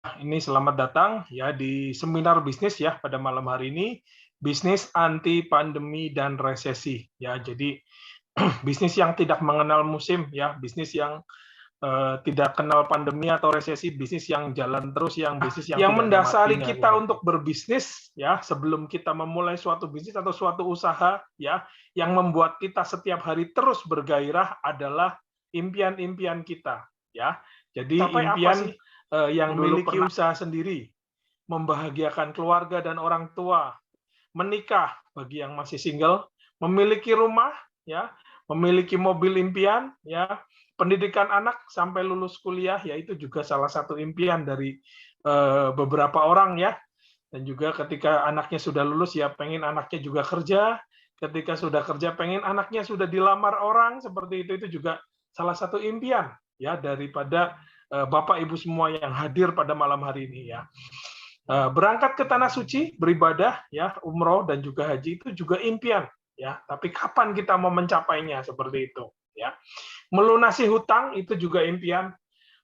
ini selamat datang ya di seminar bisnis ya pada malam hari ini, bisnis anti pandemi dan resesi ya. Jadi bisnis yang tidak mengenal musim ya, bisnis yang tidak kenal pandemi atau resesi, bisnis yang jalan terus, yang bisnis yang mendasari kita untuk berbisnis ya, sebelum kita memulai suatu bisnis atau suatu usaha ya, yang membuat kita setiap hari terus bergairah adalah impian-impian kita ya. Jadi impian yang memiliki usaha sendiri, membahagiakan keluarga dan orang tua, menikah bagi yang masih single, memiliki rumah ya, memiliki mobil impian ya, pendidikan anak sampai lulus kuliah ya, itu juga salah satu impian dari beberapa orang ya. Dan juga ketika anaknya sudah lulus ya pengen anaknya juga kerja, ketika sudah kerja pengen anaknya sudah dilamar orang, seperti itu juga salah satu impian ya daripada Bapak Ibu semua yang hadir pada malam hari ini ya. Berangkat ke tanah suci, beribadah ya, umroh dan juga haji itu juga impian ya. Tapi kapan kita mau mencapainya, seperti itu ya. Melunasi hutang itu juga impian,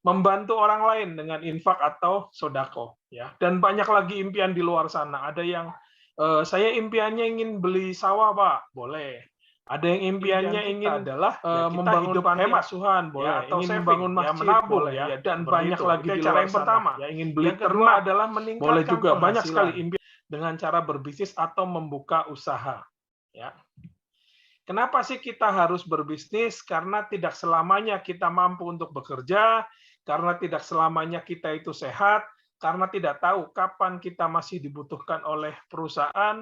membantu orang lain dengan infak atau sodako ya. Dan banyak lagi impian di luar sana. Ada yang saya impiannya ingin beli sawah, Pak, boleh. Ada yang impiannya ingin adalah membangun panti asuhan, boleh. Ya, atau ingin membangun masjid, menabung boleh, ya. Dan banyak lagi di luar yang pertama. Ya, ingin beli ternak adalah meningkatkan, boleh juga banyak sekali impian dengan cara berbisnis atau membuka usaha. Ya. Kenapa sih kita harus berbisnis? Karena tidak selamanya kita mampu untuk bekerja, karena tidak selamanya kita itu sehat, karena tidak tahu kapan kita masih dibutuhkan oleh perusahaan.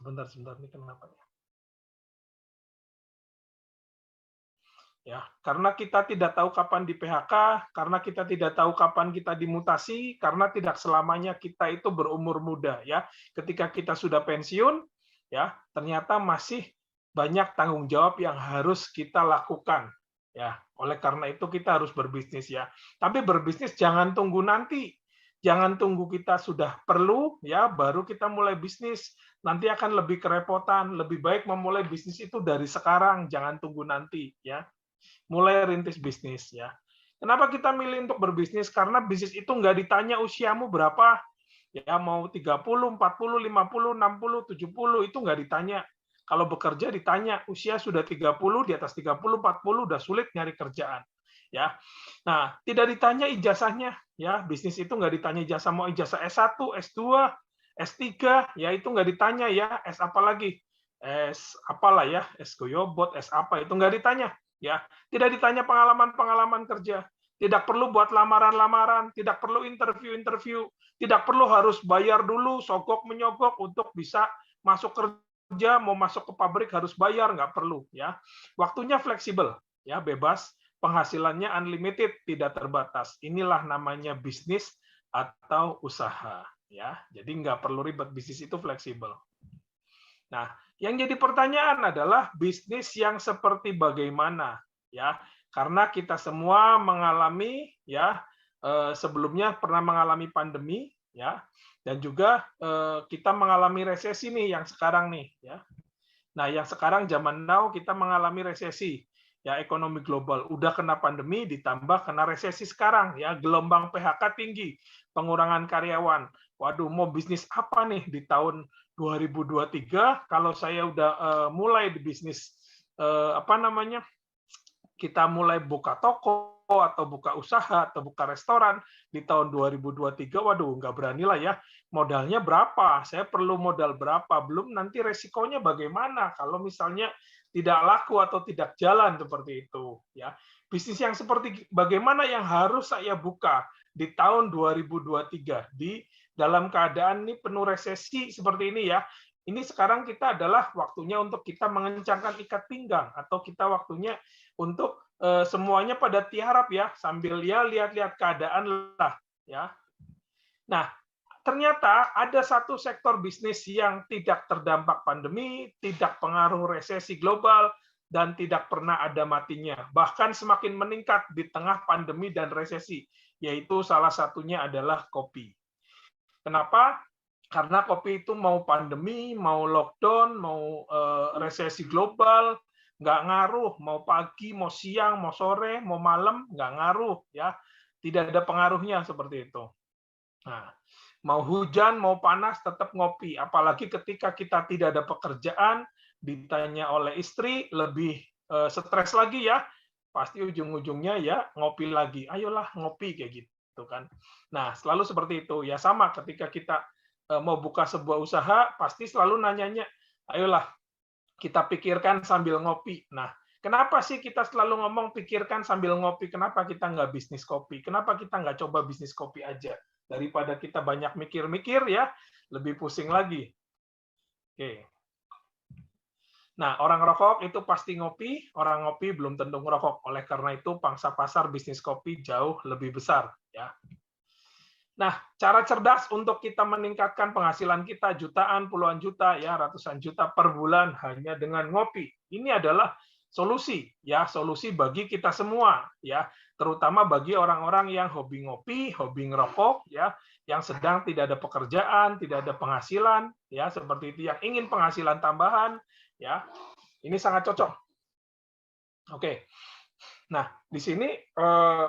Sebentar, ini kenapa ya? Ya, karena kita tidak tahu kapan di PHK, karena kita tidak tahu kapan kita dimutasi, karena tidak selamanya kita itu berumur muda ya. Ketika kita sudah pensiun, ya, ternyata masih banyak tanggung jawab yang harus kita lakukan. Ya, oleh karena itu kita harus berbisnis ya. Tapi berbisnis jangan tunggu nanti. Jangan tunggu kita sudah perlu ya baru kita mulai bisnis. Nanti akan lebih kerepotan. Lebih baik memulai bisnis itu dari sekarang, jangan tunggu nanti ya. Mulai rintis bisnis ya. Kenapa kita milih untuk berbisnis? Karena bisnis itu nggak ditanya usiamu berapa. Ya mau 30, 40, 50, 60, 70 itu nggak ditanya. Kalau bekerja ditanya, usia sudah 30, di atas 30, 40 udah sulit nyari kerjaan. Ya. Nah, tidak ditanya ijazahnya, ya. Bisnis itu nggak ditanya ijazah, mau ijazah S1, S2, S3, ya itu nggak ditanya ya. S apa lagi? S apalah ya, S Goyobot, S apa itu nggak ditanya, ya. Tidak ditanya pengalaman-pengalaman kerja. Tidak perlu buat lamaran-lamaran, tidak perlu interview-interview, tidak perlu harus bayar dulu, sogok menyogok untuk bisa masuk kerja, mau masuk ke pabrik harus bayar, nggak perlu ya. Waktunya fleksibel, ya bebas, penghasilannya unlimited, tidak terbatas. Inilah namanya bisnis atau usaha ya. Jadi nggak perlu ribet, bisnis itu fleksibel. Nah, yang jadi pertanyaan adalah bisnis yang seperti bagaimana ya. Karena kita semua mengalami ya sebelumnya pernah mengalami pandemi ya, dan juga kita mengalami resesi nih yang sekarang nih ya. Nah, yang sekarang zaman now kita mengalami resesi ya, ekonomi global udah kena pandemi ditambah kena resesi sekarang ya, gelombang PHK tinggi, pengurangan karyawan. Waduh, mau bisnis apa nih di tahun 2023 kalau saya udah mulai di bisnis apa namanya? Kita mulai buka toko atau buka usaha atau buka restoran di tahun 2023, waduh nggak berani lah ya. Modalnya berapa? Saya perlu modal berapa? Belum nanti resikonya bagaimana kalau misalnya tidak laku atau tidak jalan seperti itu ya. Bisnis yang seperti bagaimana yang harus saya buka di tahun 2023 di dalam keadaan ini penuh resesi seperti ini ya. Ini sekarang kita adalah waktunya untuk kita mengencangkan ikat pinggang atau kita waktunya untuk semuanya pada tiarap ya sambil ya lihat-lihat keadaan lah ya. Nah, ternyata ada satu sektor bisnis yang tidak terdampak pandemi, tidak pengaruh resesi global, dan tidak pernah ada matinya. Bahkan semakin meningkat di tengah pandemi dan resesi, yaitu salah satunya adalah kopi. Kenapa? Karena kopi itu mau pandemi, mau lockdown, mau resesi global, nggak ngaruh, mau pagi, mau siang, mau sore, mau malam, nggak ngaruh, ya. Tidak ada pengaruhnya seperti itu. Nah, mau hujan, mau panas, tetap ngopi. Apalagi ketika kita tidak ada pekerjaan, ditanya oleh istri, lebih stres lagi ya. Pasti ujung-ujungnya ya ngopi lagi. Ayolah ngopi kayak gitu kan. Nah, selalu seperti itu. Ya sama ketika kita mau buka sebuah usaha, pasti selalu nanyanya, ayolah kita pikirkan sambil ngopi. Nah, kenapa sih kita selalu ngomong pikirkan sambil ngopi? Kenapa kita nggak bisnis kopi? Kenapa kita nggak coba bisnis kopi aja? Daripada kita banyak mikir-mikir ya, lebih pusing lagi. Oke. Nah, orang rokok itu pasti ngopi, orang ngopi belum tentu ngerokok. Oleh karena itu, pangsa pasar bisnis kopi jauh lebih besar. Ya. Nah, cara cerdas untuk kita meningkatkan penghasilan kita jutaan, puluhan juta, ya ratusan juta per bulan hanya dengan ngopi. Ini adalah solusi, ya solusi bagi kita semua, ya terutama bagi orang-orang yang hobi ngopi, hobi ngerokok, ya yang sedang tidak ada pekerjaan, tidak ada penghasilan, ya seperti itu, yang ingin penghasilan tambahan, ya ini sangat cocok. Oke. Nah, di sini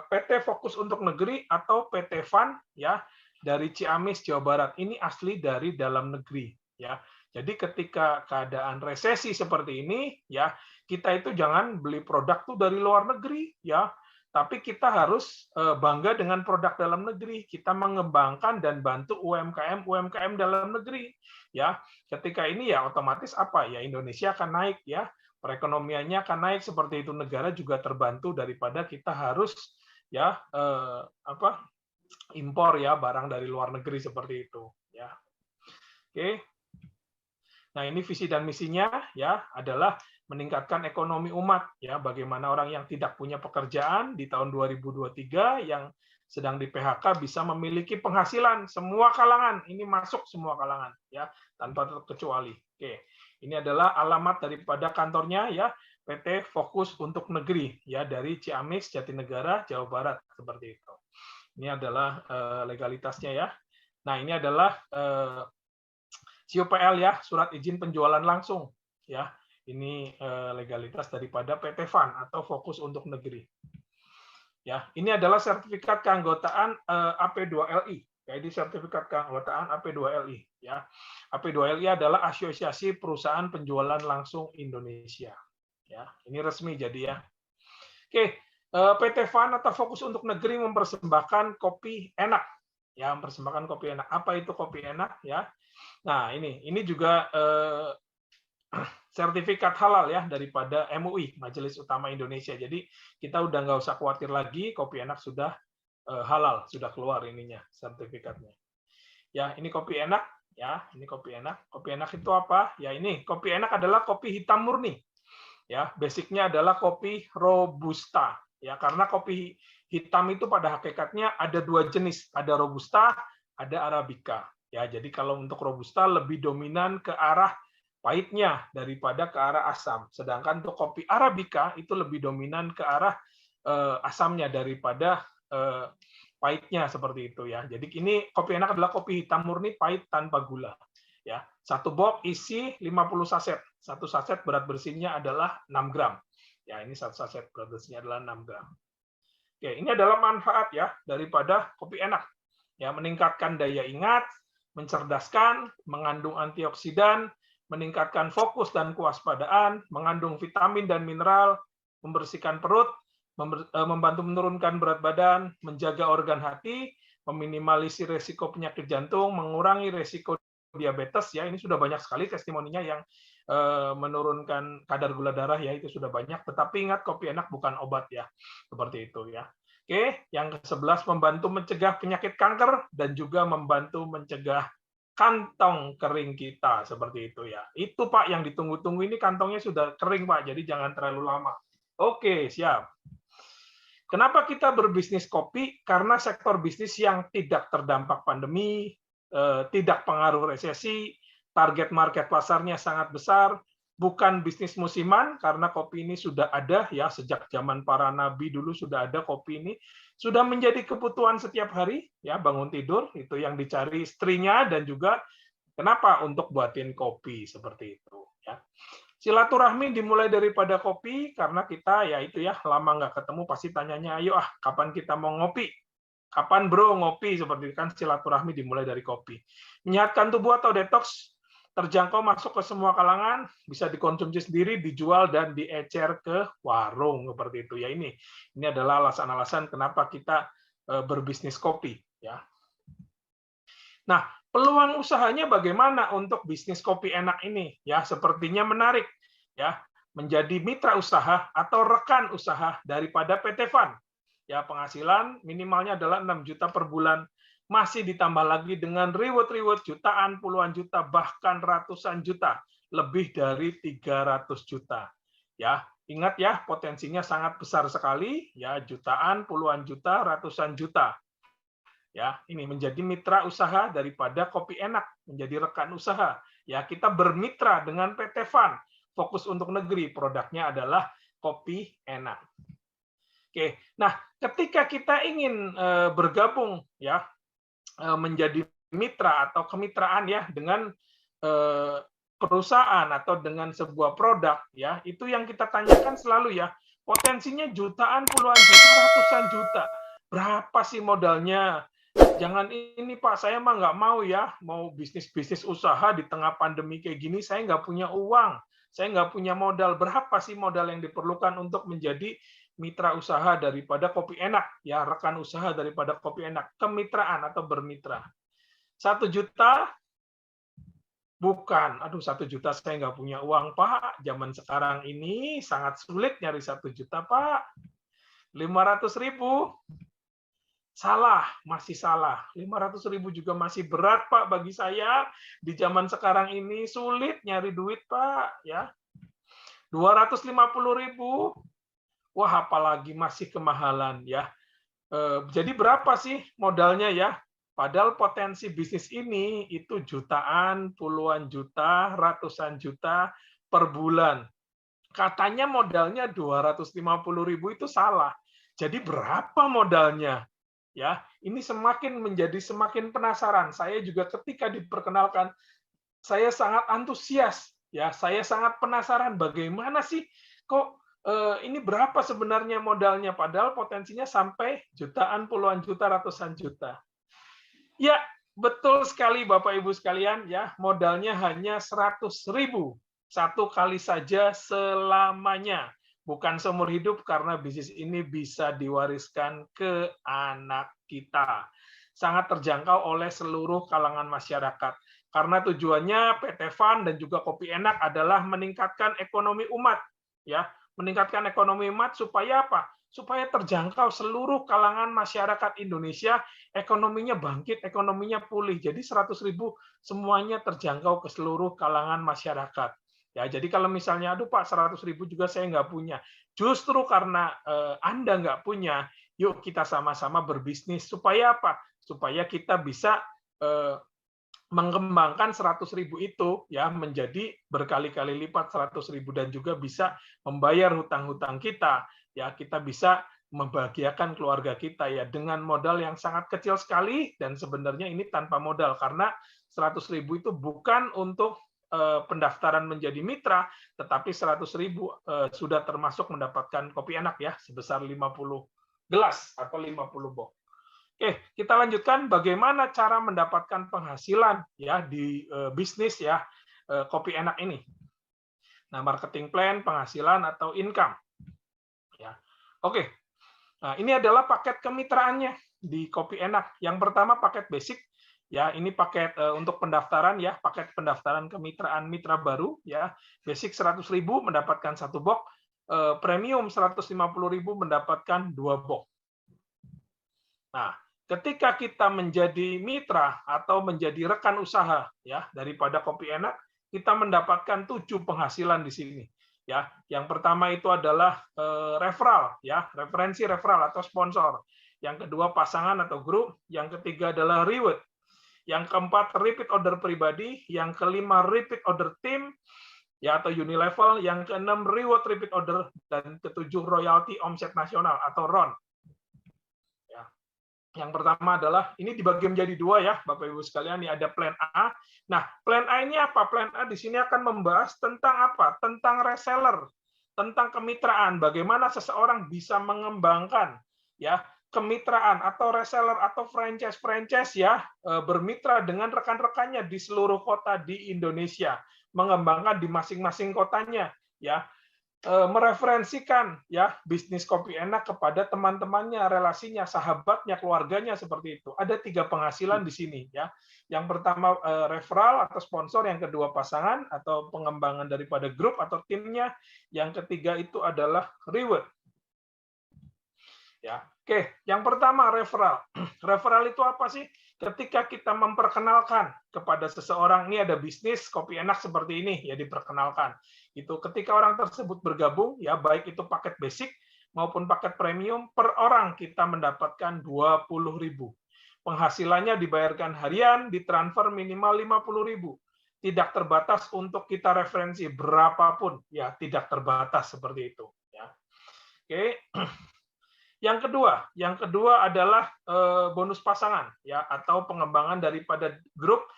PT Fokus untuk Negeri atau PT FAN ya dari Ciamis, Jawa Barat. Ini asli dari dalam negeri ya. Jadi ketika keadaan resesi seperti ini ya, kita itu jangan beli produk tuh dari luar negeri ya. Tapi kita harus bangga dengan produk dalam negeri. Kita mengembangkan dan bantu UMKM dalam negeri ya. Ketika ini ya otomatis apa ya, Indonesia akan naik ya. Perekonomiannya akan naik seperti itu, negara juga terbantu daripada kita harus ya impor ya barang dari luar negeri seperti itu ya. Oke. Nah, ini visi dan misinya ya adalah meningkatkan ekonomi umat ya, bagaimana orang yang tidak punya pekerjaan di tahun 2023 yang sedang di PHK bisa memiliki penghasilan, semua kalangan, ini masuk semua kalangan ya tanpa terkecuali. Oke. Ini adalah alamat daripada kantornya ya, PT Fokus untuk Negeri ya dari Ciamis, Jatinegara, Jawa Barat seperti itu. Ini adalah legalitasnya ya. Nah, ini adalah CUPL ya, surat izin penjualan langsung ya. Ini legalitas daripada PT FAN atau Fokus untuk Negeri. Ya, ini adalah sertifikat keanggotaan AP2LI. Jadi sertifikat keanggotaan AP2LI ya. AP2LI adalah Asosiasi Perusahaan Penjualan Langsung Indonesia. Ya, ini resmi jadi ya. Oke, PT FAN atau Fokus untuk Negeri mempersembahkan kopi enak. Ya, mempersembahkan kopi enak. Apa itu kopi enak ya? Nah, ini juga sertifikat halal ya daripada MUI, Majelis Ulama Indonesia. Jadi kita udah nggak usah khawatir lagi, kopi enak sudah halal, sudah keluar ininya sertifikatnya. Ya, ini kopi enak ya, ini kopi enak. Kopi enak itu apa? Ya ini, kopi enak adalah kopi hitam murni. Ya, basicnya adalah kopi robusta. Ya, karena kopi hitam itu pada hakikatnya ada dua jenis, ada robusta, ada arabica. Ya, jadi kalau untuk robusta lebih dominan ke arah pahitnya daripada ke arah asam. Sedangkan untuk kopi arabica itu lebih dominan ke arah asamnya daripada pahitnya seperti itu ya. Jadi ini kopi enak adalah kopi hitam murni pahit tanpa gula. Ya, satu box isi 50 saset. Satu saset berat bersihnya adalah 6 gram. Ya, ini satu saset berat bersihnya adalah 6 gram. Oke, ini adalah manfaat ya daripada kopi enak. Ya, meningkatkan daya ingat, mencerdaskan, mengandung antioksidan, meningkatkan fokus dan kewaspadaan, mengandung vitamin dan mineral, membersihkan perut, membantu menurunkan berat badan, menjaga organ hati, meminimalisir resiko penyakit jantung, mengurangi resiko diabetes ya. Ini sudah banyak sekali testimoninya yang menurunkan kadar gula darah ya, itu sudah banyak. Tetapi ingat, kopi enak bukan obat ya, seperti itu ya. Oke, yang ke-11 membantu mencegah penyakit kanker dan juga membantu mencegah kantong kering kita seperti itu ya. Itu Pak yang ditunggu-tunggu, ini kantongnya sudah kering Pak, jadi jangan terlalu lama. Oke, siap. Kenapa kita berbisnis kopi? Karena sektor bisnis yang tidak terdampak pandemi, tidak pengaruh resesi, target market pasarnya sangat besar, bukan bisnis musiman karena kopi ini sudah ada ya sejak zaman para nabi dulu sudah ada kopi ini, sudah menjadi kebutuhan setiap hari ya, bangun tidur itu yang dicari istrinya dan juga kenapa untuk buatin kopi seperti itu ya. Silaturahmi dimulai daripada kopi, karena kita ya itu ya, lama nggak ketemu pasti tanyanya, ayo kapan kita mau ngopi? Kapan bro ngopi? Seperti itu kan, silaturahmi dimulai dari kopi. Menyehatkan tubuh atau detox, terjangkau masuk ke semua kalangan, bisa dikonsumsi sendiri, dijual dan diecer ke warung seperti itu ya. Ini adalah alasan-alasan kenapa kita berbisnis kopi ya. Nah, peluang usahanya bagaimana untuk bisnis kopi enak ini ya? Sepertinya menarik ya, menjadi mitra usaha atau rekan usaha daripada PT Van. Ya, penghasilan minimalnya adalah 6 juta per bulan, masih ditambah lagi dengan reward-reward jutaan, puluhan juta, bahkan ratusan juta, lebih dari 300 juta. Ya, ingat ya, potensinya sangat besar sekali ya, jutaan, puluhan juta, ratusan juta. Ya, ini menjadi mitra usaha daripada kopi enak, menjadi rekan usaha. Ya, kita bermitra dengan PT Van, fokus untuk negeri, produknya adalah kopi enak. Oke, nah ketika kita ingin bergabung ya menjadi mitra atau kemitraan ya dengan perusahaan atau dengan sebuah produk ya, itu yang kita tanyakan selalu ya, potensinya jutaan, puluhan juta, ratusan juta. Berapa sih modalnya? Jangan ini Pak, saya mah nggak mau ya, mau bisnis usaha di tengah pandemi kayak gini, saya nggak punya uang, saya nggak punya modal. Berapa sih modal yang diperlukan untuk menjadi mitra usaha daripada kopi enak, ya rekan usaha daripada kopi enak, kemitraan atau bermitra. 1 juta? Bukan. Aduh, 1 juta saya nggak punya uang, Pak. Zaman sekarang ini sangat sulit nyari 1 juta, Pak. 500.000? Salah, masih salah. 500.000 juga masih berat, Pak, bagi saya. Di zaman sekarang ini sulit nyari duit, Pak. Ya, 250.000? Wah, apalagi masih kemahalan, ya. Jadi berapa sih modalnya ya? Padahal potensi bisnis ini itu jutaan, puluhan juta, ratusan juta per bulan. Katanya modalnya 250.000 itu salah. Jadi berapa modalnya? Ya, ini semakin penasaran. Saya juga ketika diperkenalkan, saya sangat antusias. Ya, saya sangat penasaran bagaimana sih kok ini berapa sebenarnya modalnya, padahal potensinya sampai jutaan, puluhan juta, ratusan juta. Ya, betul sekali Bapak Ibu sekalian, ya modalnya hanya 100.000 satu kali saja selamanya. Bukan seumur hidup, karena bisnis ini bisa diwariskan ke anak kita. Sangat terjangkau oleh seluruh kalangan masyarakat. Karena tujuannya PT Van dan juga Kopi Enak adalah meningkatkan ekonomi umat. Ya, meningkatkan ekonomi umat supaya apa? Supaya terjangkau seluruh kalangan masyarakat Indonesia, ekonominya bangkit, ekonominya pulih. Jadi 100.000 semuanya terjangkau ke seluruh kalangan masyarakat. Ya, jadi kalau misalnya, aduh Pak, 100.000 juga saya nggak punya. Justru karena Anda nggak punya, yuk kita sama-sama berbisnis. Supaya apa? Supaya kita bisa mengembangkan 100.000 itu ya menjadi berkali-kali lipat 100.000 dan juga bisa membayar hutang-hutang kita. Ya, kita bisa membahagiakan keluarga kita ya dengan modal yang sangat kecil sekali, dan sebenarnya ini tanpa modal karena 100.000 itu bukan untuk pendaftaran menjadi mitra, tetapi 100.000 sudah termasuk mendapatkan kopi enak ya sebesar 50 gelas atau 50 box. Oke, kita lanjutkan bagaimana cara mendapatkan penghasilan ya di bisnis ya kopi enak ini. Nah, marketing plan, penghasilan atau income. Ya. Oke. Nah, ini adalah paket kemitraannya di kopi enak. Yang pertama paket basic. Ya, ini paket untuk pendaftaran ya, paket pendaftaran kemitraan mitra baru ya. Basic 100.000 mendapatkan 1 box, premium 150.000 mendapatkan 2 box. Nah, ketika kita menjadi mitra atau menjadi rekan usaha ya daripada Kopi Enak, kita mendapatkan 7 penghasilan di sini. Ya, yang pertama itu adalah referral ya, referensi referral atau sponsor. Yang kedua pasangan atau grup, yang ketiga adalah reward. Yang keempat, repeat order pribadi. Yang kelima, repeat order team ya atau unilevel. Yang keenam, reward repeat order. Dan ketujuh, royalty omset nasional atau RON. Ya. Yang pertama adalah, ini dibagi menjadi dua ya, Bapak Ibu sekalian, ini ada plan A. Nah, plan A ini apa? Plan A di sini akan membahas tentang apa? Tentang reseller, tentang kemitraan, bagaimana seseorang bisa mengembangkan ya kemitraan atau reseller atau franchise ya, bermitra dengan rekan-rekannya di seluruh kota di Indonesia, mengembangkan di masing-masing kotanya ya. Mereferensikan ya bisnis kopi enak kepada teman-temannya, relasinya, sahabatnya, keluarganya seperti itu. Ada 3 penghasilan di sini ya. Yang pertama referral atau sponsor, yang kedua pasangan atau pengembangan daripada grup atau timnya, yang ketiga itu adalah reward. Ya, oke. Yang pertama referral. Referral itu apa sih? Ketika kita memperkenalkan kepada seseorang, ini ada bisnis kopi enak seperti ini, ya diperkenalkan. Itu ketika orang tersebut bergabung, ya baik itu paket basic maupun paket premium, per orang kita mendapatkan 20.000. Penghasilannya dibayarkan harian, ditransfer minimal 50.000. Tidak terbatas untuk kita referensi berapapun, ya tidak terbatas seperti itu. Ya. Oke. Yang kedua adalah bonus pasangan ya, atau pengembangan daripada grup,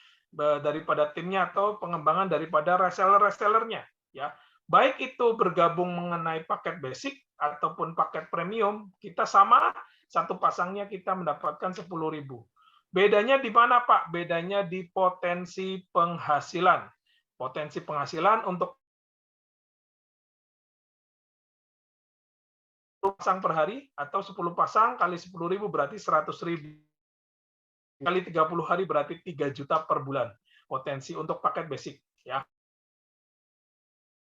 daripada timnya, atau pengembangan daripada reseller-resellernya ya. Baik itu bergabung mengenai paket basic ataupun paket premium, kita sama, satu pasangnya kita mendapatkan 10.000. Bedanya di mana, Pak? Bedanya di potensi penghasilan. Potensi penghasilan untuk pasang per hari atau 10 pasang kali 10.000 berarti 100.000. Kali 30 hari berarti 3 juta per bulan. Potensi untuk paket basic ya.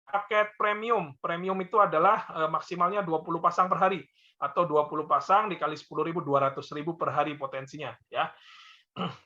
Paket premium. Premium itu adalah maksimalnya 20 pasang per hari atau 20 pasang dikali 10.000, 200.000 per hari potensinya ya.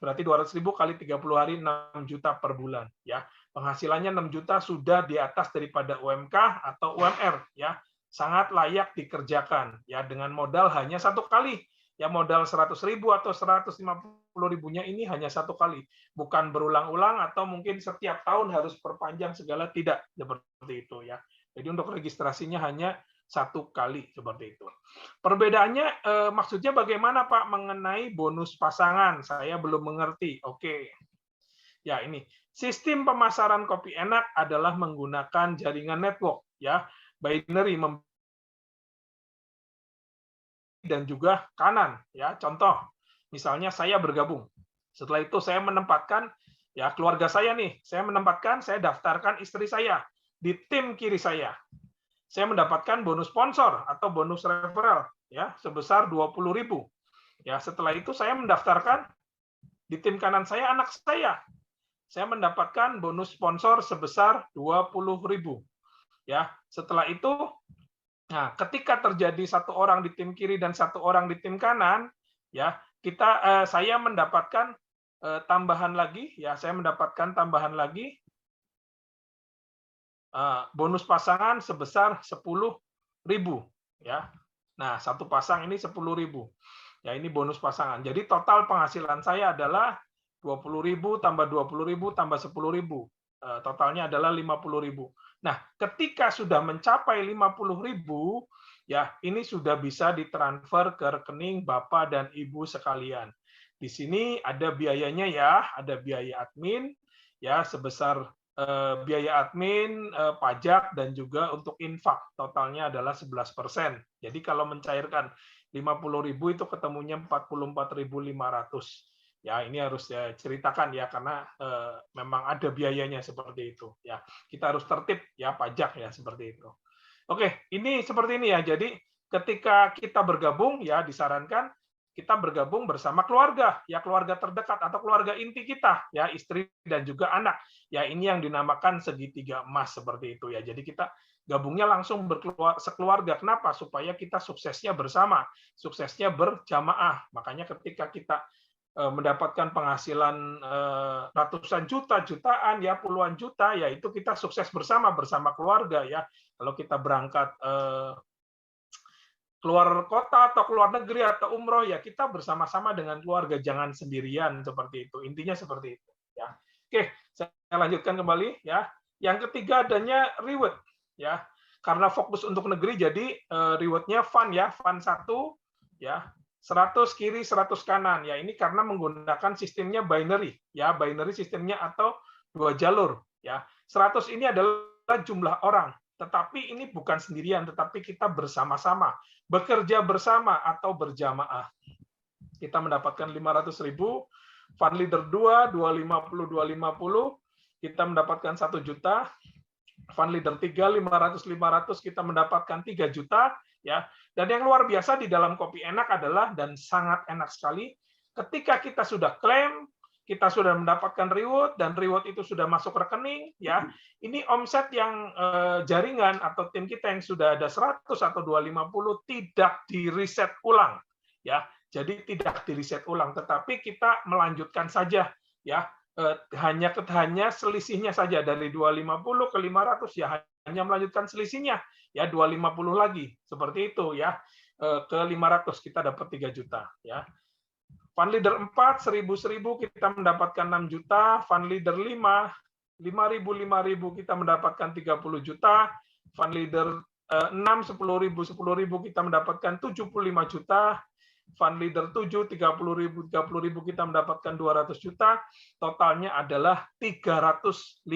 Berarti 200.000 kali 30 hari 6 juta per bulan ya. Penghasilannya 6 juta sudah di atas daripada UMK atau UMR ya. Sangat layak dikerjakan ya, dengan modal hanya satu kali ya, modal 100.000 atau 150.000-nya ini hanya satu kali, bukan berulang-ulang atau mungkin setiap tahun harus perpanjang segala, tidak seperti itu ya. Jadi untuk registrasinya hanya satu kali seperti itu. Perbedaannya maksudnya bagaimana Pak mengenai bonus pasangan? Saya belum mengerti. Oke. Ya, ini sistem pemasaran kopi enak adalah menggunakan jaringan network ya, binary dan juga kanan ya. Contoh, misalnya saya bergabung. Setelah itu saya menempatkan ya keluarga saya nih, saya daftarkan istri saya di tim kiri saya. Saya mendapatkan bonus sponsor atau bonus referral ya sebesar 20.000. Ya, setelah itu saya mendaftarkan di tim kanan saya anak saya. Saya mendapatkan bonus sponsor sebesar 20.000. Ya, setelah itu, nah, ketika terjadi satu orang di tim kiri dan satu orang di tim kanan, ya saya mendapatkan tambahan lagi, ya saya mendapatkan tambahan lagi bonus pasangan sebesar 10.000, ya. Nah, satu pasang ini 10.000. Ya, ini bonus pasangan. Jadi total penghasilan saya adalah 20.000 tambah 20.000 tambah 10.000. Totalnya adalah 50.000. Nah, ketika sudah mencapai 50.000, ya ini sudah bisa ditransfer ke rekening Bapak dan Ibu sekalian. Di sini ada biayanya ya, ada biaya admin ya sebesar biaya admin, pajak dan juga untuk infak. Totalnya adalah 11%. Jadi kalau mencairkan 50.000 itu ketemunya 44.500. Ya, ini harus saya ceritakan ya, karena memang ada biayanya seperti itu ya. Kita harus tertib ya pajak ya seperti itu. Oke, ini seperti ini ya. Jadi ketika kita bergabung ya disarankan kita bergabung bersama keluarga ya, keluarga terdekat atau keluarga inti kita ya, istri dan juga anak. Ya, ini yang dinamakan segitiga emas seperti itu ya. Jadi kita gabungnya langsung sekeluarga. Kenapa? Supaya kita suksesnya bersama, suksesnya berjamaah. Makanya ketika kita mendapatkan penghasilan ratusan juta, jutaan, ya puluhan juta, ya itu kita sukses bersama keluarga ya. Kalau kita berangkat keluar kota atau keluar negeri atau umroh, ya kita bersama-sama dengan keluarga, jangan sendirian seperti itu. Intinya seperti itu ya. Oke, saya lanjutkan kembali ya. Yang ketiga adanya reward ya. Karena fokus untuk negeri, jadi rewardnya fund ya, fund 1 ya. 100 kiri, 100 kanan. Ya, ini karena menggunakan sistemnya binary, ya, binary sistemnya atau 2 jalur, ya. 100 ini adalah jumlah orang, tetapi ini bukan sendirian, tetapi kita bersama-sama, bekerja bersama atau berjamaah. Kita mendapatkan 500.000, fund leader 2, 250, 250, kita mendapatkan 1 juta, fund leader 3, 500, kita mendapatkan 3 juta, ya. Dan yang luar biasa di dalam Kopi Enak adalah, dan sangat enak sekali, ketika kita sudah klaim, kita sudah mendapatkan reward, dan reward itu sudah masuk rekening, ya. Ini omset yang jaringan atau tim kita yang sudah ada 100 atau 250 tidak di reset ulang, ya. Jadi tidak di reset ulang, tetapi kita melanjutkan saja, ya. Hanya selisihnya saja dari 250 ke 500, ya, hanya melanjutkan selisihnya, ya, 250 lagi, seperti itu, ya. Ke 500 kita dapat 3 juta, ya. Fund leader 4, 1.000 kita mendapatkan 6 juta. Fund leader 5, 5.000 kita mendapatkan 30 juta. Fund leader 6, 10.000 kita mendapatkan 75 juta. Fund leader 7, 30.000 kita mendapatkan 200 juta. Totalnya adalah 315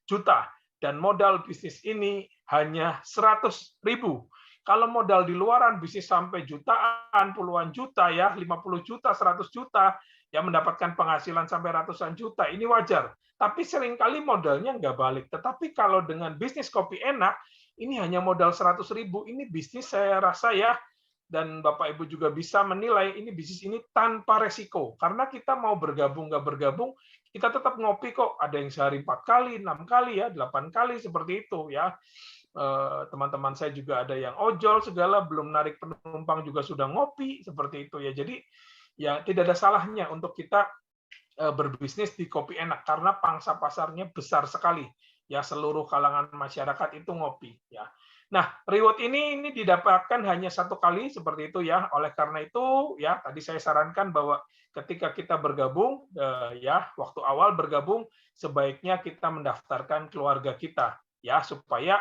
juta. Dan modal bisnis ini hanya 100.000. Kalau modal di luaran bisnis sampai jutaan, puluhan juta, ya, 50 juta, 100 juta, ya, mendapatkan penghasilan sampai ratusan juta, ini wajar. Tapi seringkali modalnya nggak balik. Tetapi kalau dengan bisnis Kopi Enak, ini hanya modal 100.000, ini bisnis saya rasa, ya, dan Bapak Ibu juga bisa menilai ini bisnis ini tanpa resiko. Karena kita mau bergabung, nggak bergabung, kita tetap ngopi kok. Ada yang sehari 4 kali, 6 kali, ya, 8 kali, seperti itu, ya. Teman-teman saya juga ada yang ojol segala, belum narik penumpang juga sudah ngopi, seperti itu, ya. Jadi ya tidak ada salahnya untuk kita berbisnis di Kopi Enak karena pangsa pasarnya besar sekali, ya, seluruh kalangan masyarakat itu ngopi, ya. Nah, reward ini didapatkan hanya 1 kali, seperti itu, ya. Oleh karena itu, ya, tadi saya sarankan bahwa ketika kita bergabung, ya, waktu awal bergabung sebaiknya kita mendaftarkan keluarga kita, ya, supaya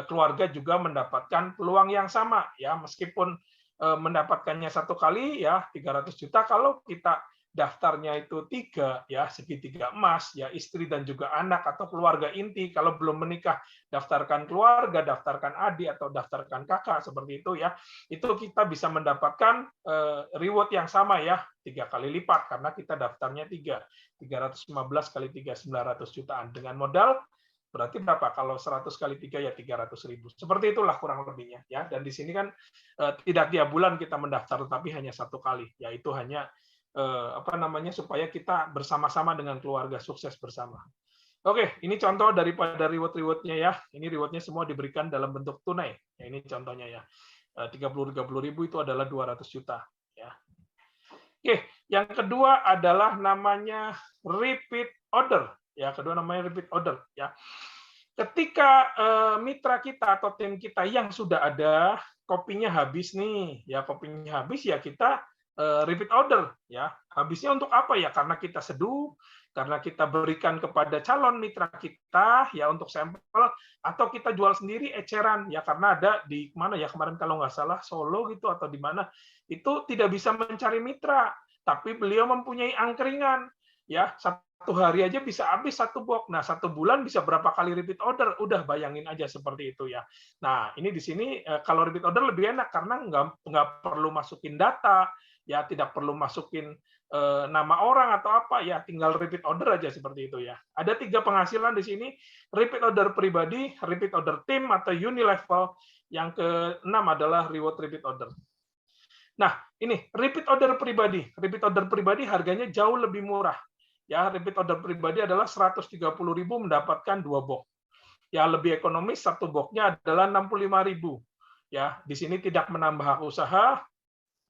keluarga juga mendapatkan peluang yang sama, ya, meskipun mendapatkannya 1 kali, ya, 300 juta. Kalau kita daftarnya itu 3, ya, segitiga emas, ya, istri dan juga anak atau keluarga inti. Kalau belum menikah, daftarkan keluarga, daftarkan adik atau daftarkan kakak, seperti itu, ya. Itu kita bisa mendapatkan reward yang sama, ya, 3 kali lipat karena kita daftarnya 315 kali 3, 900 jutaan dengan modal. Berarti berapa? Kalau 100 kali 3, ya, 300.000. Seperti itulah kurang lebihnya, ya. Dan di sini kan tidak tiap bulan kita mendaftar, tetapi hanya 1 kali. Yaitu hanya supaya kita bersama-sama dengan keluarga sukses bersama. Oke, ini contoh daripada reward-rewardnya, ya. Ini rewardnya semua diberikan dalam bentuk tunai. Ya, ini contohnya, ya. 30.000 itu adalah 200 juta, ya. Oke, yang kedua adalah namanya repeat order. Ya, kedua namanya repeat order, ya. Ketika mitra kita atau tim kita yang sudah ada kopinya habis nih, ya, kopinya habis, ya, kita repeat order, ya. Habisnya untuk apa, ya? Karena kita seduh, karena kita berikan kepada calon mitra kita, ya, untuk sampel, atau kita jual sendiri eceran, ya, karena ada di mana, ya, kemarin kalau nggak salah Solo gitu atau di mana itu tidak bisa mencari mitra, tapi beliau mempunyai angkringan, ya. 1 hari aja bisa habis 1 box. Nah, 1 bulan bisa berapa kali repeat order? Udah bayangin aja seperti itu, ya. Nah, ini di sini kalau repeat order lebih enak karena nggak perlu masukin data, ya, tidak perlu masukin nama orang atau apa, ya, tinggal repeat order aja seperti itu, ya. Ada 3 penghasilan di sini, repeat order pribadi, repeat order tim atau unilevel, yang ke-6 adalah reward repeat order. Nah, ini repeat order pribadi. Repeat order pribadi harganya jauh lebih murah. Ya, repeat order pribadi adalah 130.000 mendapatkan 2 box. Ya, lebih ekonomis, 1 boxnya adalah 65.000. Ya, di sini tidak menambah hak usaha,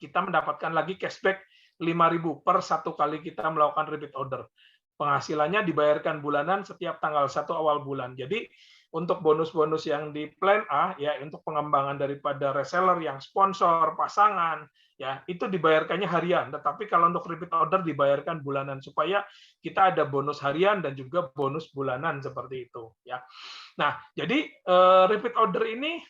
kita mendapatkan lagi cashback 5.000 per 1 kali kita melakukan repeat order. Penghasilannya dibayarkan bulanan setiap tanggal 1 awal bulan. Jadi untuk bonus-bonus yang di plan A, ya, untuk pengembangan daripada reseller yang sponsor, pasangan, ya, itu dibayarkannya harian. Tetapi kalau untuk repeat order dibayarkan bulanan supaya kita ada bonus harian dan juga bonus bulanan seperti itu, ya. Nah, jadi repeat order ini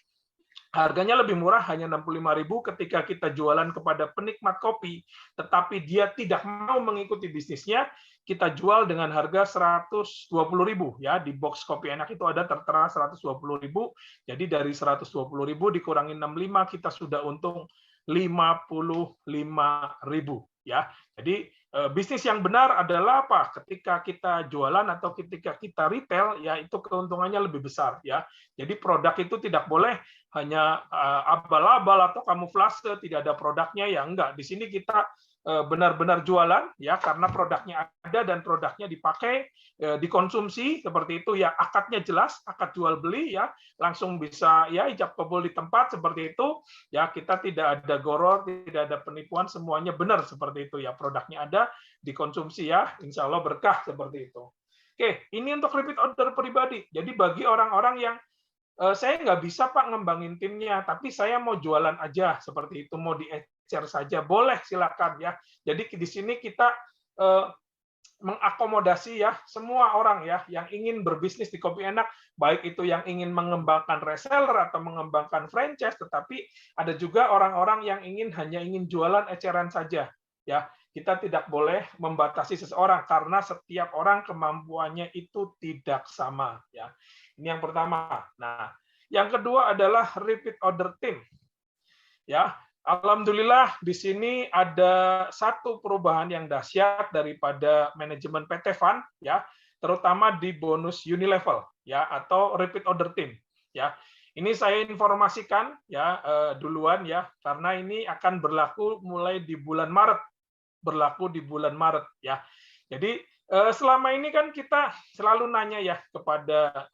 harganya lebih murah, hanya 65.000 ketika kita jualan kepada penikmat kopi, tetapi dia tidak mau mengikuti bisnisnya, kita jual dengan harga 120.000 ya. Di box Kopi Enak itu ada tertera 120.000. Jadi dari 120.000 dikurangi 65, kita sudah untung 55.000 ya. Jadi bisnis yang benar adalah apa? Ketika kita jualan atau ketika kita retail, ya itu keuntungannya lebih besar ya. Jadi produk itu tidak boleh hanya abal-abal atau kamuflase, tidak ada produknya, ya enggak. Di sini kita benar-benar jualan ya, karena produknya ada dan produknya dipakai, dikonsumsi seperti itu ya. Akadnya jelas, akad jual beli ya, langsung bisa ya ijab kabul di tempat seperti itu ya. Kita tidak ada goror, tidak ada penipuan, semuanya benar seperti itu ya. Produknya ada, dikonsumsi ya, insya Allah berkah seperti itu. Oke, ini untuk repeat order pribadi. Jadi bagi orang-orang yang saya nggak bisa Pak ngembangin timnya, tapi saya mau jualan aja seperti itu, mau di-share saja, boleh silakan ya. Jadi di sini kita mengakomodasi ya semua orang ya yang ingin berbisnis di Kopi Enak, baik itu yang ingin mengembangkan reseller atau mengembangkan franchise, tetapi ada juga orang-orang yang hanya ingin jualan eceran saja ya. Kita tidak boleh membatasi seseorang karena setiap orang kemampuannya itu tidak sama ya. Ini yang pertama. Nah, yang kedua adalah repeat order team. Ya, alhamdulillah di sini ada satu perubahan yang dahsyat daripada manajemen PT Fund ya, terutama di bonus Unilevel ya atau repeat order team ya. Ini saya informasikan ya duluan ya, karena ini akan berlaku mulai di bulan Maret. Ya. Jadi selama ini kan kita selalu nanya ya kepada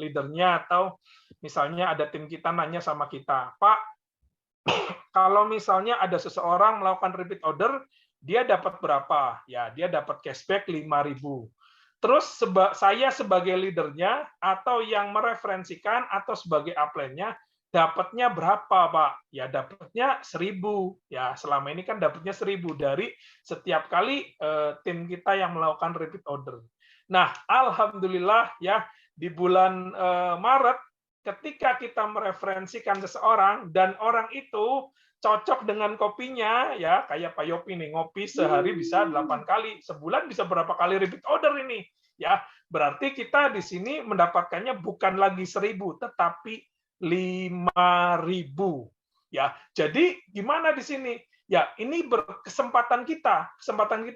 leadernya, atau misalnya ada tim kita nanya sama kita, Pak, kalau misalnya ada seseorang melakukan repeat order, dia dapat berapa? Ya, dia dapat cashback 5.000. Terus saya sebagai leadernya atau yang mereferensikan atau sebagai upline-nya dapatnya berapa, Pak? Ya, dapatnya 1.000. Ya, selama ini kan dapatnya 1.000 dari setiap kali tim kita yang melakukan repeat order. Nah, alhamdulillah ya, di bulan Maret ketika kita mereferensikan seseorang dan orang itu cocok dengan kopinya ya, kayak Pak Yopi nih, ngopi sehari bisa 8 kali, sebulan bisa berapa kali repeat order ini ya. Berarti kita di sini mendapatkannya bukan lagi 1.000 tetapi 5.000 ya. Jadi gimana di sini? Ya, ini kesempatan kita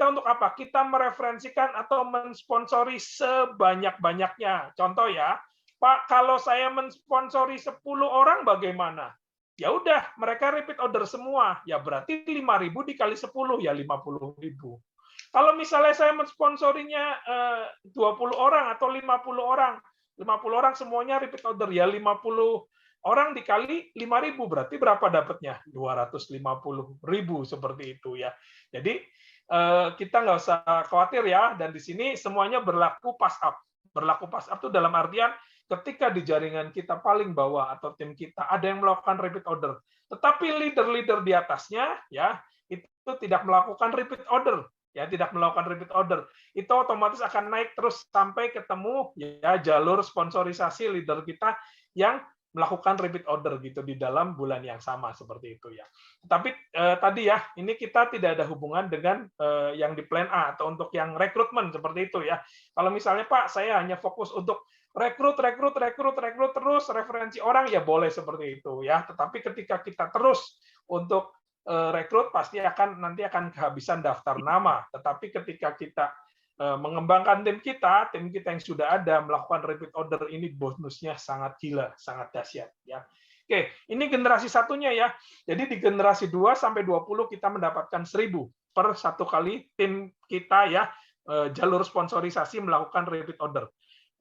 untuk apa? Kita mereferensikan atau mensponsori sebanyak-banyaknya. Contoh ya, Pak, kalau saya mensponsori 10 orang bagaimana? Ya udah, mereka repeat order semua. Ya berarti 5.000 dikali 10 ya 50.000. Kalau misalnya saya mensponsorinya 20 orang atau 50 orang, 50 orang semuanya repeat order, ya 50 orang dikali 5.000 berarti berapa dapatnya? 250.000 seperti itu ya. Jadi kita nggak usah khawatir ya, dan di sini semuanya berlaku pass up. Berlaku pass up itu dalam artian ketika di jaringan kita paling bawah atau tim kita ada yang melakukan repeat order, tetapi leader-leader di atasnya ya itu tidak melakukan repeat order, ya tidak melakukan repeat order, itu otomatis akan naik terus sampai ketemu ya jalur sponsorisasi leader kita yang melakukan repeat order gitu di dalam bulan yang sama seperti itu ya. Tapi tadi ya, ini kita tidak ada hubungan dengan yang di plan A atau untuk yang rekrutmen seperti itu ya. Kalau misalnya Pak, saya hanya fokus untuk rekrut terus referensi orang, ya boleh seperti itu ya. Tetapi ketika kita terus untuk rekrut pasti nanti akan kehabisan daftar nama. Tetapi ketika kita mengembangkan tim kita yang sudah ada melakukan repeat order, ini bonusnya sangat gila, sangat dahsyat ya. Oke, ini generasi satunya ya. Jadi di generasi 2 sampai 20 kita mendapatkan 1.000 per satu kali tim kita ya jalur sponsorisasi melakukan repeat order.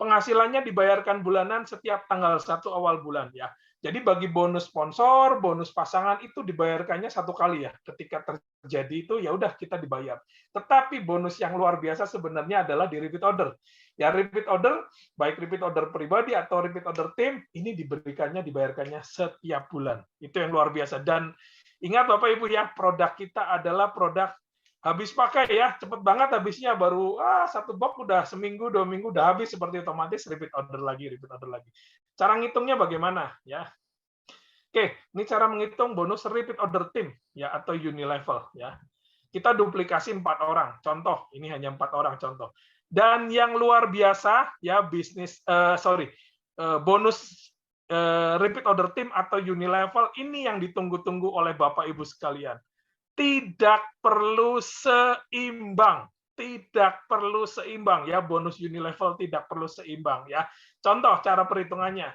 Penghasilannya dibayarkan bulanan setiap tanggal 1 awal bulan ya. Jadi bagi bonus sponsor, bonus pasangan itu dibayarkannya satu kali ya. Ketika terjadi itu ya udah kita dibayar. Tetapi bonus yang luar biasa sebenarnya adalah di repeat order. Ya repeat order, baik repeat order pribadi atau repeat order tim, ini dibayarkannya setiap bulan. Itu yang luar biasa. Dan ingat Bapak Ibu ya, produk kita adalah produk habis pakai ya, cepet banget habisnya, baru satu box udah seminggu 2 minggu udah habis, seperti otomatis repeat order lagi. Cara ngitungnya bagaimana ya? Oke, ini cara menghitung bonus repeat order team ya atau unilevel ya. Kita duplikasi 4 orang. Contoh, ini hanya 4 orang contoh. Dan yang luar biasa ya bonus repeat order team atau unilevel ini yang ditunggu-tunggu oleh Bapak Ibu sekalian. Tidak perlu seimbang, tidak perlu seimbang ya, bonus unilevel tidak perlu seimbang ya. Contoh cara perhitungannya.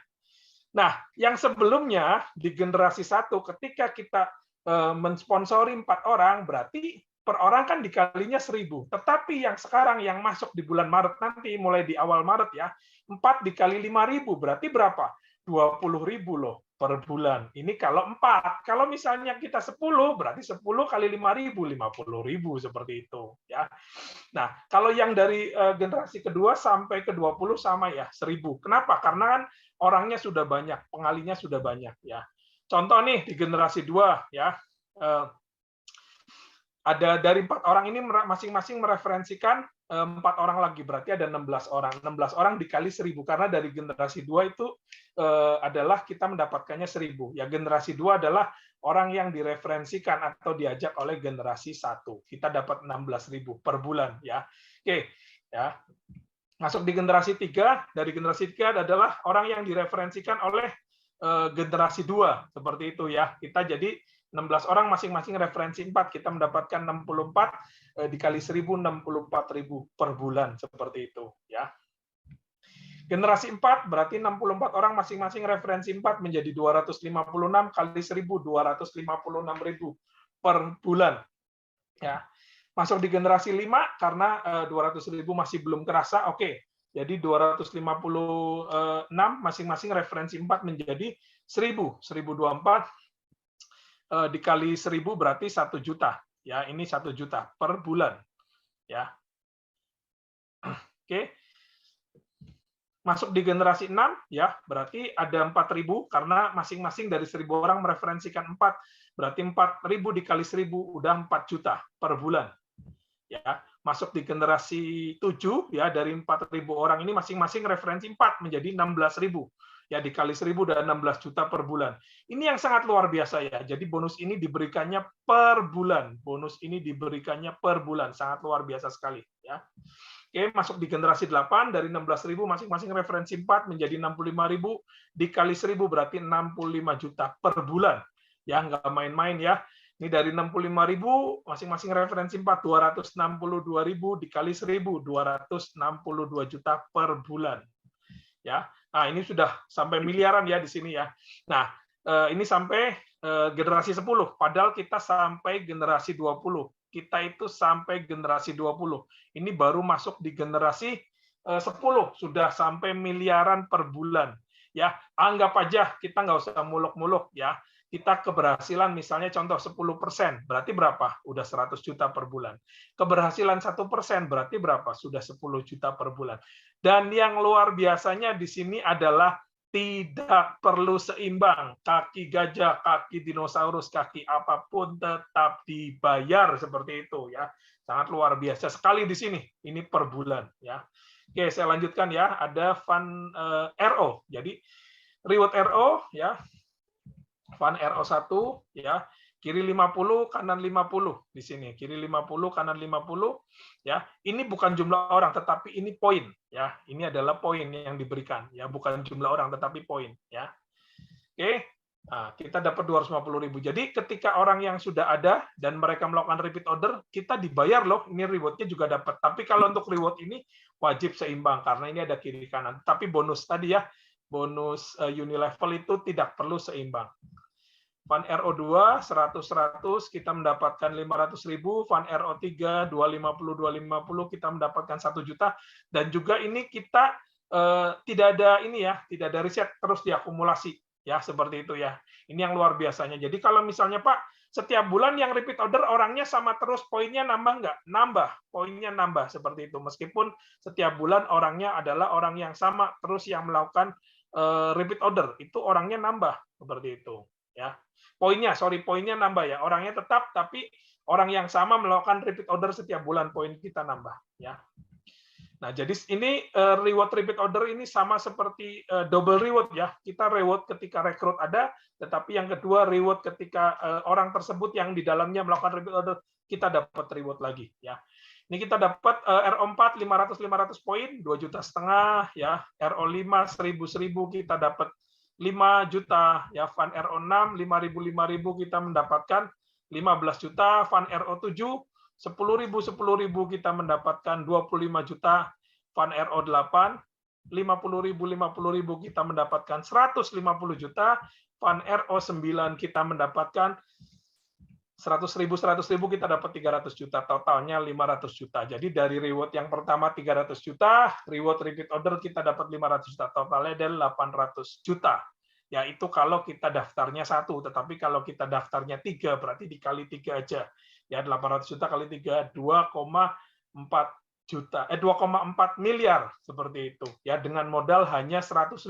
Nah, yang sebelumnya di generasi 1 ketika kita mensponsori 4 orang, berarti per orang kan dikalinya 1.000. Tetapi yang sekarang yang masuk di bulan Maret nanti, mulai di awal Maret ya, 4 dikali 5.000 berarti berapa? 20.000 loh per bulan. Ini kalau 4. Kalau misalnya kita 10, berarti 10 kali 5.000, 50.000 seperti itu ya. Nah, kalau yang dari generasi kedua sampai ke 20 sama ya, 1.000. Kenapa? Karena kan orangnya sudah banyak, pengalinya sudah banyak ya. Contoh nih di generasi 2 ya, ada dari 4 orang ini masing-masing mereferensikan 4 orang lagi, berarti ada 16 orang. 16 orang dikali 1.000 karena dari generasi 2 itu adalah kita mendapatkannya 1.000. Ya generasi 2 adalah orang yang direferensikan atau diajak oleh generasi 1. Kita dapat 16.000 per bulan ya. Oke, ya. Masuk di generasi 3, dari generasi 3 adalah orang yang direferensikan oleh generasi 2, seperti itu ya. Kita jadi 16 orang masing-masing referensi 4, kita mendapatkan 64 dikali 1.000, 64.000 per bulan, seperti itu ya. Generasi 4 berarti 64 orang masing-masing referensi 4 menjadi 256 kali 1.000, 256.000 per bulan ya. Masuk di generasi 5 karena 200.000 masih belum kerasa, oke. Jadi 256 masing-masing referensi 4 menjadi 1.000, 1.024 dikali 1.000 berarti 1 juta. Ya, ini 1 juta per bulan. Ya. Oke. Masuk di generasi 6 ya, berarti ada 4.000 karena masing-masing dari 1.000 orang mereferensikan 4, berarti 4.000 dikali 1.000 udah 4 juta per bulan. Ya, masuk di generasi 7 ya, dari 4.000 orang ini masing-masing referensi 4 menjadi 16.000. Ya, dikali 1.000 udah 16 juta per bulan. Ini yang sangat luar biasa ya. Jadi bonus ini diberikannya per bulan. Bonus ini diberikannya per bulan, sangat luar biasa sekali ya. Oke, masuk di generasi 8 dari 16.000 masing-masing referensi 4 menjadi 65.000 dikali 1.000 berarti 65 juta per bulan. Ya, nggak main-main ya. Ini dari 65.000 masing-masing referensi 4 262.000 dikali 1.000 262 juta per bulan. Ya. Nah, ini sudah sampai miliaran ya di sini ya. Nah, ini sampai generasi 10, padahal kita sampai generasi 20. Kita itu sampai generasi 20. Ini baru masuk di generasi 10, sudah sampai miliaran per bulan. Ya, anggap aja kita nggak usah muluk-muluk ya. Kita keberhasilan misalnya contoh 10%, berarti berapa? Udah 100 juta per bulan. Keberhasilan 1% berarti berapa? Sudah 10 juta per bulan. Dan yang luar biasanya di sini adalah tidak perlu seimbang. Kaki gajah, kaki dinosaurus, kaki apapun tetap dibayar seperti itu ya. Sangat luar biasa sekali di sini. Ini per bulan ya. Oke, saya lanjutkan ya. Ada Fund RO. Jadi reward RO ya. Fund RO1 ya. Kiri 50, kanan 50 di sini. Kiri 50, kanan 50 ya. Ini bukan jumlah orang tetapi ini poin ya. Ini adalah poin yang diberikan ya, bukan jumlah orang tetapi poin ya. Oke. Nah, kita dapat 250.000. Jadi ketika orang yang sudah ada dan mereka melakukan repeat order, kita dibayar loh. Ini reward-nya juga dapat. Tapi kalau untuk reward ini wajib seimbang karena ini ada kiri kanan. Tapi bonus tadi ya, bonus unilevel itu tidak perlu seimbang. Fund RO2 100 kita mendapatkan 500.000, Fund RO3 250 kita mendapatkan 1 juta, dan juga ini kita tidak ada ini ya, tidak ada riset, terus diakumulasi ya, seperti itu ya. Ini yang luar biasanya. Jadi kalau misalnya Pak setiap bulan yang repeat order orangnya sama terus, poinnya nambah nggak? Nambah, poinnya nambah seperti itu. Meskipun setiap bulan orangnya adalah orang yang sama terus yang melakukan repeat order, itu orangnya nambah seperti itu ya. Poinnya nambah ya, orangnya tetap tapi orang yang sama melakukan repeat order setiap bulan, poin kita nambah ya. Nah, jadi ini reward repeat order ini sama seperti double reward ya. Kita reward ketika rekrut ada, tetapi yang kedua reward ketika orang tersebut yang di dalamnya melakukan repeat order, kita dapat reward lagi ya. Ini kita dapat RO4 500 poin, 2,5 juta ya. RO5 1.000 kita dapat 5 juta ya. Fund RO6 5.000 kita mendapatkan 15 juta, Fund RO7 10.000 kita mendapatkan 25 juta, Fund RO8 50.000 kita mendapatkan 150 juta, Fund RO9 kita mendapatkan 100.000 kita dapat 300 juta, totalnya 500 juta. Jadi dari reward yang pertama 300 juta, reward repeat order kita dapat 500 juta, totalnya dari 800 juta. Ya itu kalau kita daftarnya 1, tetapi kalau kita daftarnya 3 berarti dikali 3 aja. Ya 800 juta kali 3 2,4 miliar seperti itu. Ya dengan modal hanya 100.000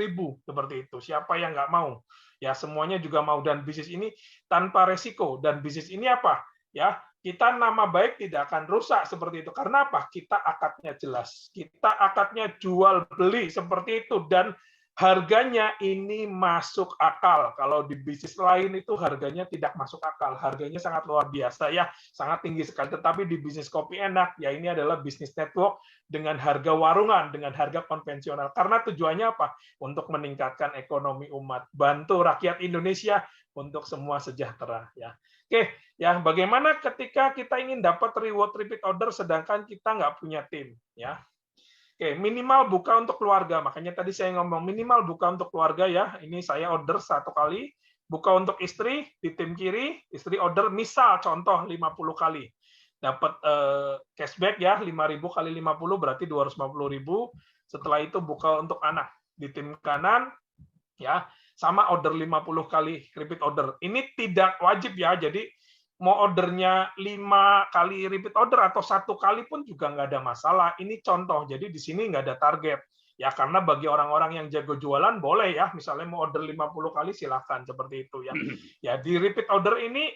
seperti itu. Siapa yang nggak mau? Ya semuanya juga mau, dan bisnis ini tanpa resiko, dan bisnis ini apa? Ya, kita nama baik tidak akan rusak seperti itu. Karena apa? Kita akadnya jelas. Kita akadnya jual beli seperti itu, dan harganya ini masuk akal. Kalau di bisnis lain itu harganya tidak masuk akal. Harganya sangat luar biasa ya, sangat tinggi sekali. Tetapi di bisnis Kopi Enak ya ini adalah bisnis network dengan harga warungan, dengan harga konvensional. Karena tujuannya apa? Untuk meningkatkan ekonomi umat, bantu rakyat Indonesia untuk semua sejahtera ya. Oke, ya bagaimana ketika kita ingin dapat reward repeat order sedangkan kita nggak punya tim ya. Oke, minimal buka untuk keluarga. Makanya tadi saya ngomong minimal buka untuk keluarga ya. Ini saya order 1 kali. Buka untuk istri di tim kiri, istri order misal contoh 50 kali. Dapat cashback ya, 5.000 kali 50 berarti 250.000. Setelah itu buka untuk anak di tim kanan ya, sama order 50 kali repeat order. Ini tidak wajib ya. Jadi mau ordernya 5 kali repeat order atau 1 kali pun juga nggak ada masalah. Ini contoh, jadi di sini nggak ada target. Ya karena bagi orang-orang yang jago jualan boleh ya, misalnya mau order 50 kali silahkan seperti itu ya. Ya di repeat order ini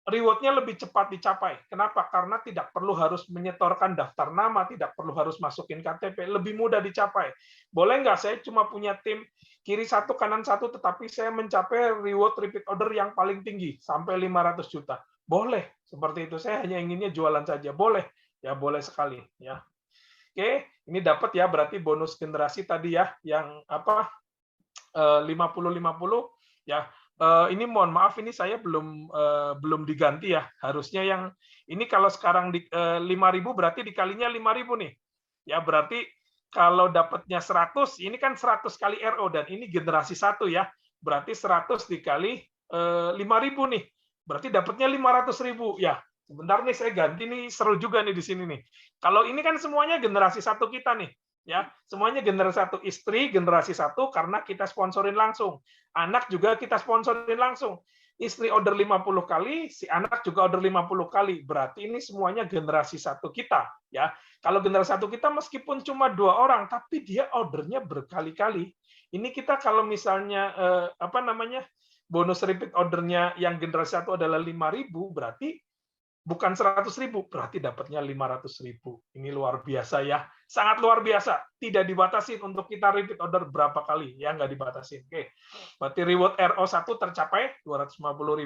reward-nya lebih cepat dicapai. Kenapa? Karena tidak perlu harus menyetorkan daftar nama, tidak perlu harus masukin KTP, lebih mudah dicapai. Boleh nggak saya cuma punya tim kiri 1, kanan 1, tetapi saya mencapai reward repeat order yang paling tinggi, sampai 500 juta. Boleh, seperti itu. Saya hanya inginnya jualan saja. Boleh, ya boleh sekali. Ya. Oke, ini dapat ya, berarti bonus generasi tadi ya, yang apa 50-50, ya. Ini mohon maaf, ini saya belum diganti ya. Harusnya yang ini kalau sekarang di 5.000 berarti dikalinya 5.000 nih. Ya berarti kalau dapatnya 100, ini kan 100 kali RO, dan ini generasi 1 ya. Berarti 100 dikali 5.000 nih. Berarti dapatnya 500.000 ya. Sebentar nih saya ganti nih, seru juga nih di sini nih. Kalau ini kan semuanya generasi 1 kita nih. Ya, semuanya generasi 1, istri generasi 1 karena kita sponsorin langsung. Anak juga kita sponsorin langsung. Istri order 50 kali, si anak juga order 50 kali. Berarti ini semuanya generasi 1 kita, ya. Kalau generasi 1 kita meskipun cuma 2 orang, tapi dia ordernya berkali-kali. Ini kita kalau misalnya bonus repeat ordernya yang generasi 1 adalah 5.000, berarti bukan 100.000, berarti dapatnya 500.000. Ini luar biasa ya, sangat luar biasa. Tidak dibatasi untuk kita repeat order berapa kali, ya nggak dibatasi. Oke, berarti reward RO1 tercapai 250.000.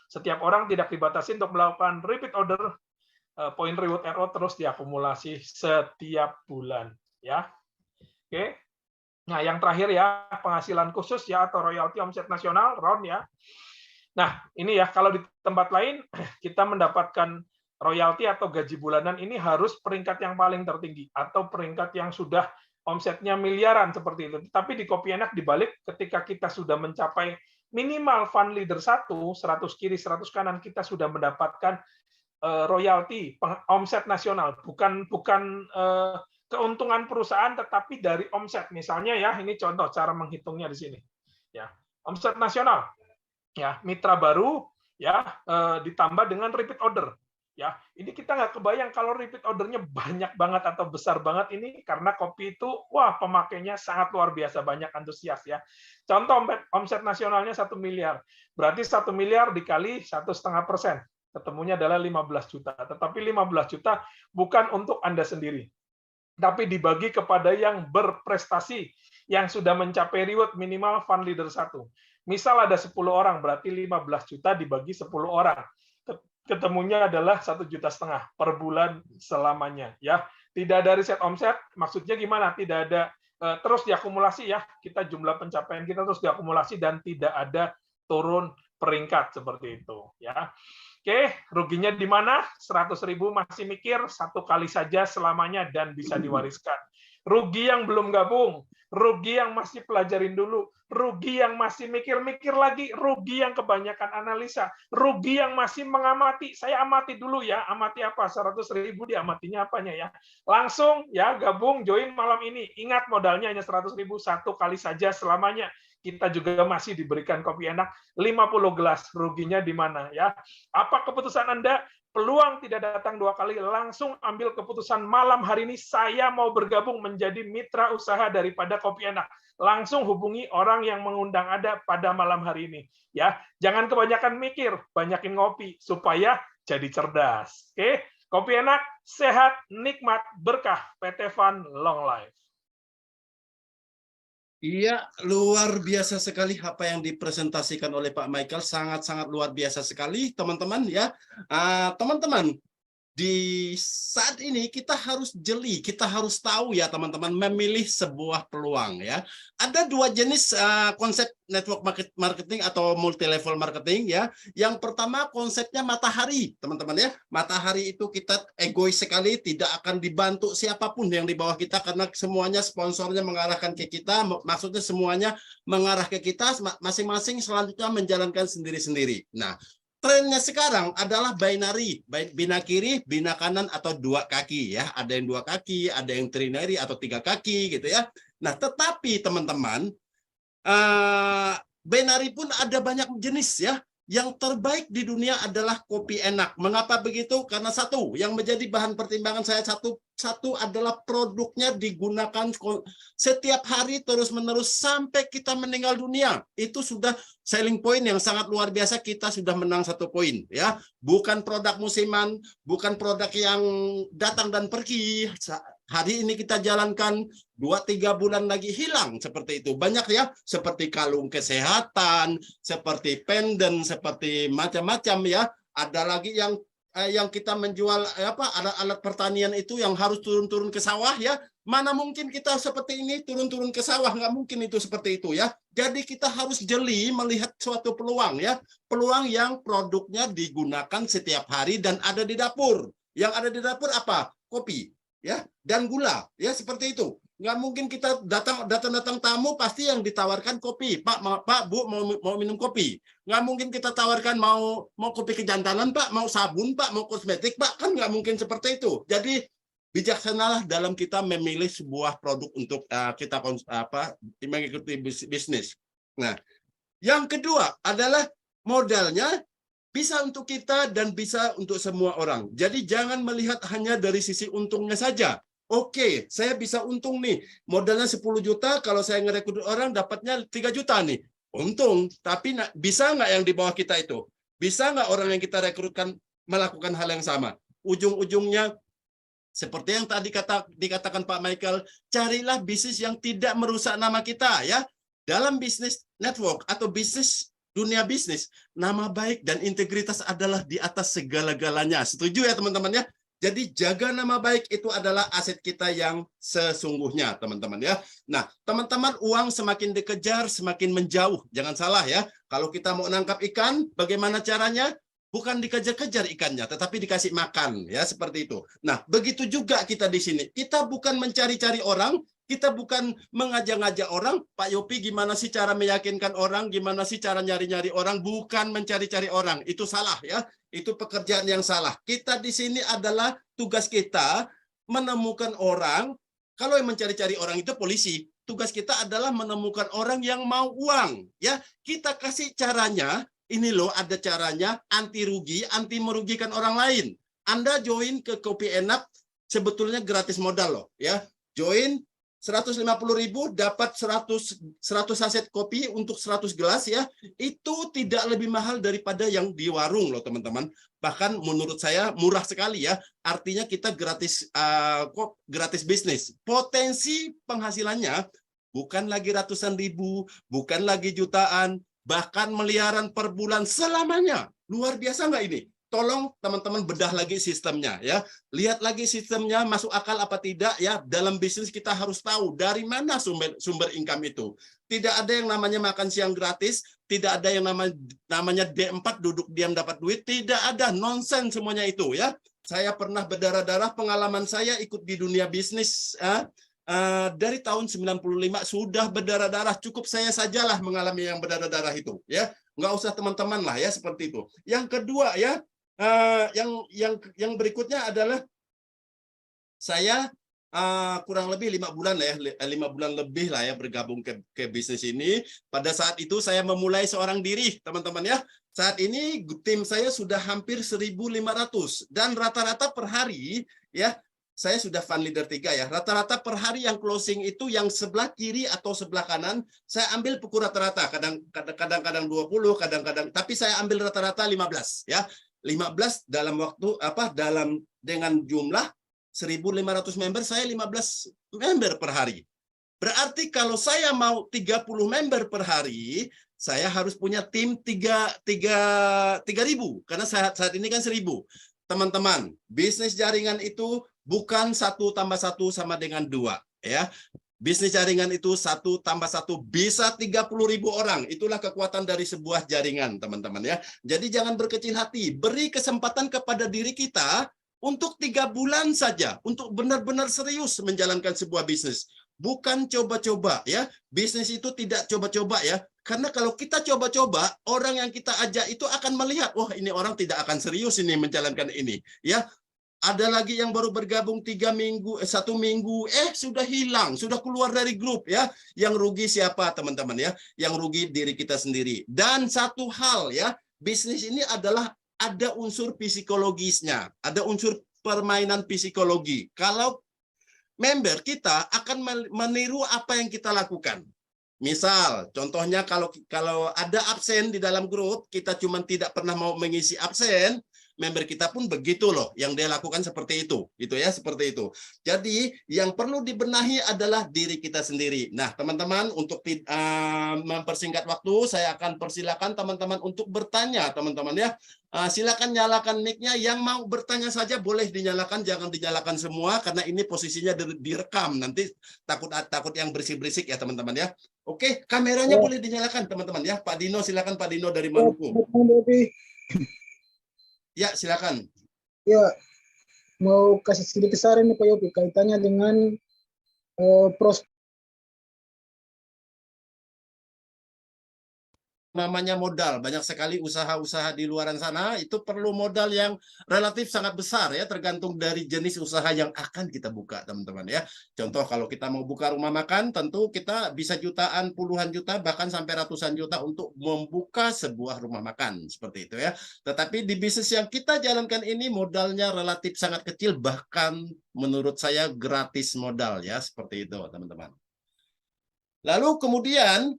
Setiap orang tidak dibatasi untuk melakukan repeat order. Poin reward RO terus diakumulasi setiap bulan, ya. Oke. Nah, yang terakhir ya, penghasilan khusus ya atau royalti omset nasional, RON ya. Nah, ini ya, kalau di tempat lain kita mendapatkan royalti atau gaji bulanan ini harus peringkat yang paling tertinggi atau peringkat yang sudah omsetnya miliaran seperti itu. Tapi di Kopi Enak dibalik, ketika kita sudah mencapai minimal fund leader 1, 100 kiri, 100 kanan, kita sudah mendapatkan royalti omset nasional, bukan keuntungan perusahaan, tetapi dari omset. Misalnya ya, ini contoh cara menghitungnya di sini. Ya, omset nasional. Ya, mitra baru ya ditambah dengan repeat order. Ya, ini kita nggak kebayang kalau repeat ordernya banyak banget atau besar banget ini karena kopi itu wah pemakainya sangat luar biasa banyak antusias ya. Contoh omset nasionalnya 1 miliar. Berarti 1 miliar dikali 1,5%. Ketemunya adalah 15 juta. Tetapi 15 juta bukan untuk Anda sendiri. tapi dibagi kepada yang berprestasi, yang sudah mencapai reward minimal fund leader 1. Misal ada 10 orang, berarti 15 juta dibagi 10 orang. Ketemunya adalah 1,5 juta per bulan selamanya. Ya, tidak ada riset omset. Maksudnya gimana? Tidak ada terus diakumulasi ya. Kita jumlah pencapaian kita terus diakumulasi dan tidak ada turun peringkat seperti itu. Ya. Oke, ruginya di mana? 100.000 masih mikir, 1 kali saja selamanya dan bisa diwariskan. Rugi yang belum gabung, rugi yang masih pelajarin dulu, rugi yang masih mikir-mikir lagi, rugi yang kebanyakan analisa, rugi yang masih mengamati. Saya amati dulu ya, amati apa? 100.000 diamatinya apanya ya? Langsung ya gabung, join malam ini. Ingat modalnya hanya 100.000, 1 kali saja selamanya. Kita juga masih diberikan kopi enak 50 gelas, ruginya di mana ya? Apa keputusan Anda? Peluang tidak datang 2 kali, langsung ambil keputusan malam hari ini saya mau bergabung menjadi mitra usaha daripada kopi enak. Langsung hubungi orang yang mengundang Anda pada malam hari ini ya. Jangan kebanyakan mikir, banyakin ngopi supaya jadi cerdas. Oke? Kopi enak, sehat, nikmat, berkah. PT Fun Long Life. Iya, luar biasa sekali apa yang dipresentasikan oleh Pak Michael, sangat-sangat luar biasa sekali, teman-teman ya. Teman-teman, di saat ini kita harus jeli, kita harus tahu ya teman-teman, memilih sebuah peluang ya. Ada 2 jenis konsep network marketing atau multi level marketing ya. Yang pertama konsepnya matahari, teman-teman ya. Matahari itu kita egois sekali, tidak akan dibantu siapapun yang di bawah kita karena semuanya sponsornya mengarahkan ke kita, maksudnya semuanya mengarah ke kita, masing-masing selanjutnya menjalankan sendiri-sendiri. Nah, trennya sekarang adalah binary, bina kiri, bina kanan, atau 2 kaki ya. Ada yang 2 kaki, ada yang trinary atau 3 kaki gitu ya. Nah, tetapi teman-teman, binary pun ada banyak jenis ya. Yang terbaik di dunia adalah kopi enak. Mengapa begitu? Karena satu, yang menjadi bahan pertimbangan saya satu adalah produknya digunakan setiap hari terus-menerus sampai kita meninggal dunia. Itu sudah selling point yang sangat luar biasa. Kita sudah menang 1 poin ya. Bukan produk musiman, bukan produk yang datang dan pergi. Hari ini kita jalankan, 2-3 bulan lagi hilang seperti itu. Banyak ya, seperti kalung kesehatan, seperti pendant, seperti macam-macam ya. Ada lagi yang kita menjual alat pertanian itu yang harus turun-turun ke sawah ya. Mana mungkin kita seperti ini turun-turun ke sawah, nggak mungkin itu seperti itu ya. Jadi kita harus jeli melihat suatu peluang ya. Peluang yang produknya digunakan setiap hari dan ada di dapur. Yang ada di dapur apa? Kopi ya dan gula ya, seperti itu. Nggak mungkin kita datang tamu pasti yang ditawarkan kopi. Pak, Bu mau minum kopi. Nggak mungkin kita tawarkan mau kopi kejantanan Pak, mau sabun Pak, mau kosmetik Pak, kan nggak mungkin seperti itu. Jadi bijaksanalah dalam kita memilih sebuah produk untuk kita mengikuti bisnis. Nah, yang kedua adalah modalnya bisa untuk kita dan bisa untuk semua orang. Jadi jangan melihat hanya dari sisi untungnya saja. Oke, saya bisa untung nih. Modalnya 10 juta, kalau saya ngerekrut orang dapatnya 3 juta nih. Untung, tapi bisa nggak yang di bawah kita itu? Bisa nggak orang yang kita rekrutkan melakukan hal yang sama? Ujung-ujungnya, seperti yang tadi dikatakan Pak Michael, carilah bisnis yang tidak merusak nama kita ya. Dalam bisnis network atau bisnis dunia bisnis, nama baik dan integritas adalah di atas segala-galanya. Setuju ya teman-teman ya? Jadi jaga nama baik itu adalah aset kita yang sesungguhnya, teman-teman ya. Nah, teman-teman, uang semakin dikejar, semakin menjauh. Jangan salah ya. Kalau kita mau nangkap ikan, bagaimana caranya? Bukan dikejar-kejar ikannya, tetapi dikasih makan ya, seperti itu. Nah, begitu juga kita di sini. Kita bukan mencari-cari orang, kita bukan mengajak-ngajak orang, Pak Yopi gimana sih cara meyakinkan orang, gimana sih cara nyari-nyari orang, bukan mencari-cari orang. Itu salah ya. Itu pekerjaan yang salah. Kita di sini adalah tugas kita menemukan orang. Kalau yang mencari-cari orang itu polisi. Tugas kita adalah menemukan orang yang mau uang. Ya, kita kasih caranya. Ini loh ada caranya, anti rugi, anti merugikan orang lain. Anda join ke Kopi Enak sebetulnya gratis modal loh. Ya, join 150.000 dapat 100 saset kopi untuk 100 gelas ya. Itu tidak lebih mahal daripada yang di warung loh teman-teman. Bahkan menurut saya murah sekali ya. Artinya kita gratis gratis bisnis. Potensi penghasilannya bukan lagi ratusan ribu, bukan lagi jutaan, bahkan miliaran per bulan selamanya. Luar biasa nggak ini? Tolong teman-teman bedah lagi sistemnya ya. Lihat lagi sistemnya masuk akal apa tidak ya. Dalam bisnis kita harus tahu dari mana sumber income itu. Tidak ada yang namanya makan siang gratis, tidak ada yang namanya D4 duduk diam dapat duit, tidak ada, nonsen semuanya itu ya. Saya pernah berdarah-darah, pengalaman saya ikut di dunia bisnis dari tahun 95 sudah berdarah-darah, cukup saya sajalah mengalami yang berdarah-darah itu ya. Nggak usah teman-teman lah ya seperti itu. Yang kedua ya, yang berikutnya adalah saya kurang lebih 5 bulan lah ya, 5 bulan lebih lah ya bergabung ke bisnis ini. Pada saat itu saya memulai seorang diri, teman-teman ya. Saat ini tim saya sudah hampir 1.500 dan rata-rata per hari ya, saya sudah fund leader 3 ya. Rata-rata per hari yang closing itu yang sebelah kiri atau sebelah kanan, saya ambil pukul rata-rata, kadang-kadang 20, kadang-kadang, tapi saya ambil rata-rata 15 ya. 15 dalam waktu dengan jumlah 1.500 member, saya 15 member per hari. Berarti kalau saya mau 30 member per hari, saya harus punya tim 3.000 karena saat ini kan 1.000. Teman-teman, bisnis jaringan itu bukan 1 tambah 1 sama dengan 2 ya. Bisnis jaringan itu 1 tambah 1 bisa 30.000 orang. Itulah kekuatan dari sebuah jaringan, teman-teman ya. Jadi jangan berkecil hati. Beri kesempatan kepada diri kita untuk 3 bulan saja. Untuk benar-benar serius menjalankan sebuah bisnis. Bukan coba-coba ya. Bisnis itu tidak coba-coba ya. Karena kalau kita coba-coba, orang yang kita ajak itu akan melihat, wah ini orang tidak akan serius ini menjalankan ini. Ya. Ada lagi yang baru bergabung 1 minggu, sudah hilang, sudah keluar dari grup ya. Yang rugi siapa teman-teman ya? Yang rugi diri kita sendiri. Dan satu hal ya, bisnis ini adalah ada unsur psikologisnya, ada unsur permainan psikologi. Kalau member kita akan meniru apa yang kita lakukan. Misal, contohnya kalau ada absen di dalam grup, kita cuma tidak pernah mau mengisi absen, member kita pun begitu loh, yang dia lakukan seperti itu, gitu ya, seperti itu. Jadi yang perlu dibenahi adalah diri kita sendiri. Nah, teman-teman, untuk mempersingkat waktu, saya akan persilakan teman-teman untuk bertanya, teman-teman ya. Silakan nyalakan mic-nya, yang mau bertanya saja boleh dinyalakan, jangan dinyalakan semua karena ini posisinya direkam. Nanti takut yang berisik-berisik ya, teman-teman ya. Oke, kameranya boleh dinyalakan, teman-teman ya. Pak Dino, silakan Pak Dino dari Maluku. Ya, silakan. Ya, mau kasih sedikit saran nih Pak Yopi kaitannya dengan prospek. Namanya modal, banyak sekali usaha-usaha di luaran sana itu perlu modal yang relatif sangat besar ya, tergantung dari jenis usaha yang akan kita buka, teman-teman ya. Contoh kalau kita mau buka rumah makan, tentu kita bisa jutaan, puluhan juta, bahkan sampai ratusan juta untuk membuka sebuah rumah makan seperti itu ya. Tetapi di bisnis yang kita jalankan ini modalnya relatif sangat kecil, bahkan menurut saya gratis modal ya, seperti itu teman-teman. Lalu kemudian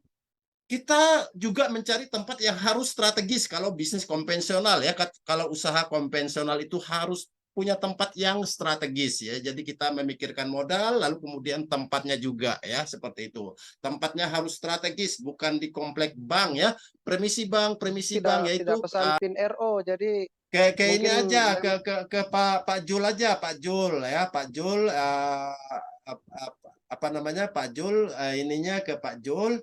kita juga mencari tempat yang harus strategis kalau bisnis konvensional ya. Kalau usaha konvensional itu harus punya tempat yang strategis ya. Jadi kita memikirkan modal lalu kemudian tempatnya juga ya, seperti itu. Tempatnya harus strategis, bukan di komplek bank ya. Premisi bank yaitu tidak pesan PIN RO. Jadi kayak ini aja ke Pak Jul aja, Pak Jul ya, Pak Jul apa namanya, Pak Jul ininya ke Pak Jul.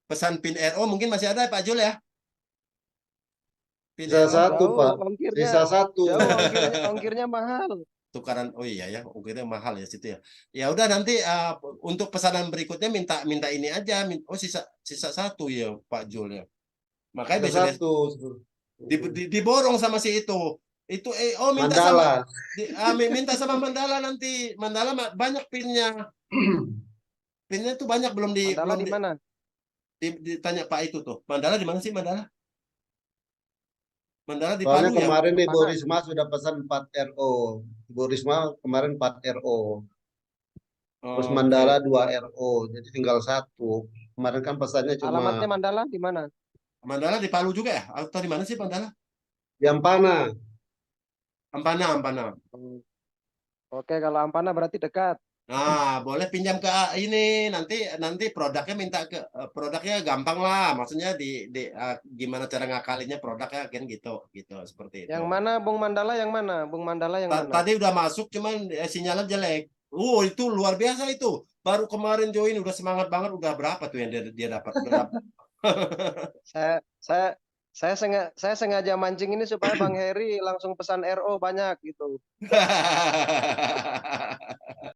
Pesan PIN RO mungkin masih ada Pak Jul ya? PIN Sisa RO. 1 Pak. ongkirnya Sisa 1. jauh, ongkirnya mahal. Tukaran, oh iya ya, ongkirnya mahal ya situ ya. Ya udah nanti untuk pesanan berikutnya minta ini aja. Oh sisa 1 ya Pak Jul ya. Makanya Sisa besok 1. diborong sama si itu. Itu minta Mandala. minta sama Mandala nanti. Mandala banyak PIN-nya. PIN-nya tuh banyak belum Mandala di mana? Ditanya Pak itu tuh. Mandala di mana sih Mandala? Mandala di Soalnya Palu ya? kemarin nih Bu Mana? Risma sudah pesan 4 RO. Bu Risma kemarin 4 RO. Terus Oke. Mandala 2 RO, jadi tinggal 1. Kemarin kan pesannya Alamatnya cuma Mandala di mana? Mandala di Palu juga ya? Atau di mana sih Mandala? Jampana. Ampana, Ampana. Hmm. Oke, kalau Ampana berarti dekat. Nah, boleh pinjam ke ini nanti produknya minta ke produknya gampang lah. Maksudnya gimana cara ngakalinnya produknya kan gitu seperti itu. Yang mana Bung Mandala yang mana? Bung Mandala yang mana? Tadi udah masuk cuman sinyalnya jelek. Itu luar biasa itu. Baru kemarin join udah semangat banget, udah berapa tuh yang dia dapat? Saya saya saya sengaja mancing ini supaya Bang Heri langsung pesan RO banyak gitu.